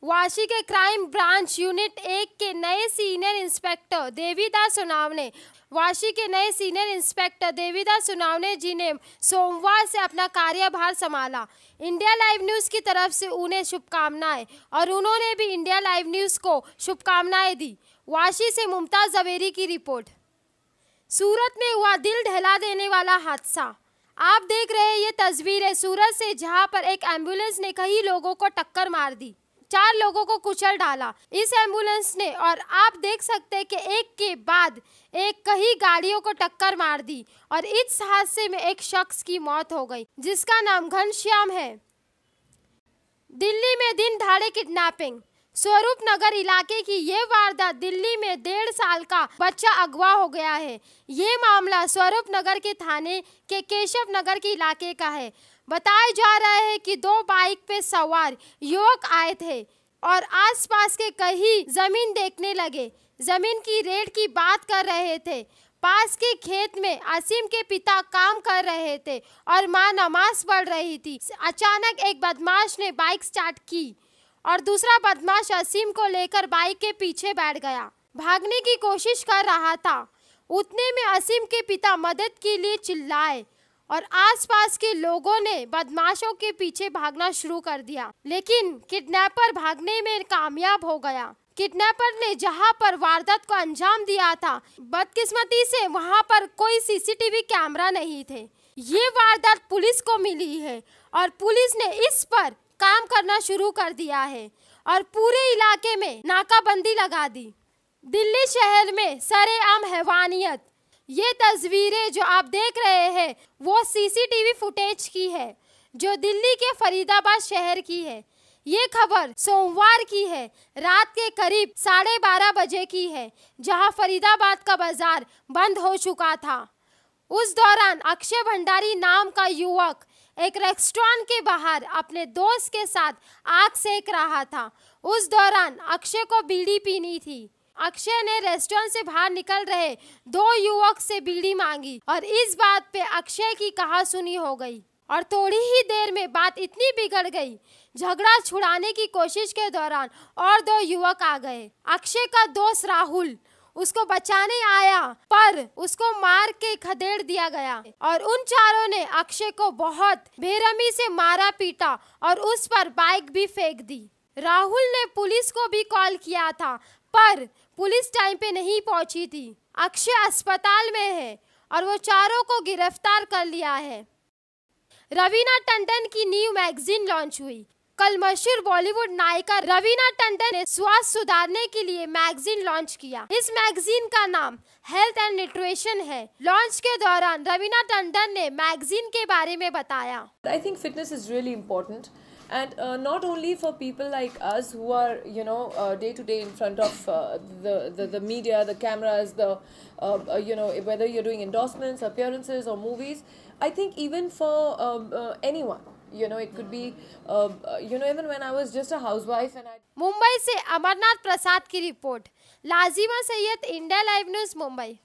वाशी के crime branch unit 1 के नए सीनियर इंस्पेक्टर देवीदास सोनावने जी ने सोमवार से अपना कार्यभार संभाला। इंडिया लाइव न्यूज़ की तरफ से उन्हें शुभकामनाएं और उन्होंने भी इंडिया लाइव न्यूज़ को शुभकामनाएं दी। वाशी से मुमताज जवेरी की रिपोर्ट। सूरत में हुआ दिल दहला देने वाला हादसा। आप देख रहे हैं ये तस्वीरें सूरत से, जहां पर एक एम्बुलेंस ने कई लोगों को टक्कर मार दी, 4 लोगों को कुचल डाला इस एम्बुलेंस ने। और आप देख सकते हैं कि एक के बाद एक कई गाड़ियों को टक्कर मार दी और इस हादसे में एक शख्स की मौत हो गई, जिसका नाम घनश्याम है। दिल्ली में दिन दहाड़े किडनैपिंग। स्वरूप नगर इलाके की ये वारदात, दिल्ली में 1.5 साल का बच्चा अगवा हो गया है। ये मामला स्वरूप नगर के थाने के केशव नगर के इलाके का है। बताया जा रहा है कि 2 बाइक पे सवार युवक आए थे और आसपास के कहीं जमीन देखने लगे। जमीन की रेट की बात कर रहे थे। पास के खेत में असीम के पिता काम कर रहे थे और मां नमाज पढ़ रही थी। अचानक एक बदमाश ने बाइक स्टार्ट की और दूसरा बदमाश असीम को लेकर बाइक के पीछे बैठ गया। भागने की कोशिश कर रहा था। उतने में असीम के पिता मदद के लिए चिल्लाए और आसपास के लोगों ने बदमाशों के पीछे भागना शुरू कर दिया, लेकिन किडनैपर भागने में कामयाब हो गया। किडनैपर ने जहां पर वारदात को अंजाम दिया था, बदकिस्मती से वहां पर कोई सीसीटीवी कैमरा नहीं थे। ये वारदात पुलिस को मिली है और पुलिस ने इस पर काम करना शुरू कर दिया है और पूरे इलाके में नाकाबंदी लगा दी। दिल्ली शहर में सरेआम हैवानियत। ये तस्वीरें जो आप देख रहे हैं वो सीसीटीवी फुटेज की है, जो दिल्ली के फरीदाबाद शहर की है। ये खबर सोमवार की है, रात के करीब 12:30 बजे की है, जहां फरीदाबाद का बाजार बंद हो चुका था। उस दौरान अक्षय भंडारी नाम का युवक एक रेस्टोरेंट के बाहर अपने दोस्त के साथ आग सेक रहा था। उस दौरान अक्षय को बीड़ी पीनी थी। अक्षय ने रेस्टोरेंट से बाहर निकल रहे 2 युवक से बीड़ी मांगी और इस बात पे अक्षय की कहासुनी हो गई और थोड़ी ही देर में बात इतनी बिगड़ गई। झगड़ा छुड़ाने की कोशिश के दौरान और 2 युवक आ गए। अक्षय का दोस्त राहुल उसको बचाने आया, पर उसको मार के खदेड़ दिया गया और उन चारों ने अक्षय को बहुत बेरहमी से मारा पीटा और उस पर बाइक भी फेंक दी। राहुल ने पुलिस को भी कॉल किया था, पर पुलिस टाइम पे नहीं पहुंची थी। अक्षय अस्पताल में है और वो चारों को गिरफ्तार कर लिया है। रवीना टंडन की न्यू मैगजीन लॉन्च हुई। कल मशहूर बॉलीवुड नायिका रवीना टंडन ने स्वास्थ्य सुधारने के लिए मैगजीन लॉन्च किया। इस मैगजीन का नाम हेल्थ एंड न्यूट्रिशन है। लॉन्च के दौरान रवीना टंडन ने मैगजीन के बारे में बताया। I think fitness is really important, and not only for people like us who are day to day in front of the media, the cameras, whether you're doing endorsements, appearances or movies. I think even for anyone, it could be even when I was just a housewife and I. Mumbai से अमरनाथ प्रसाद की report. Lazima Syed, India live news, Mumbai.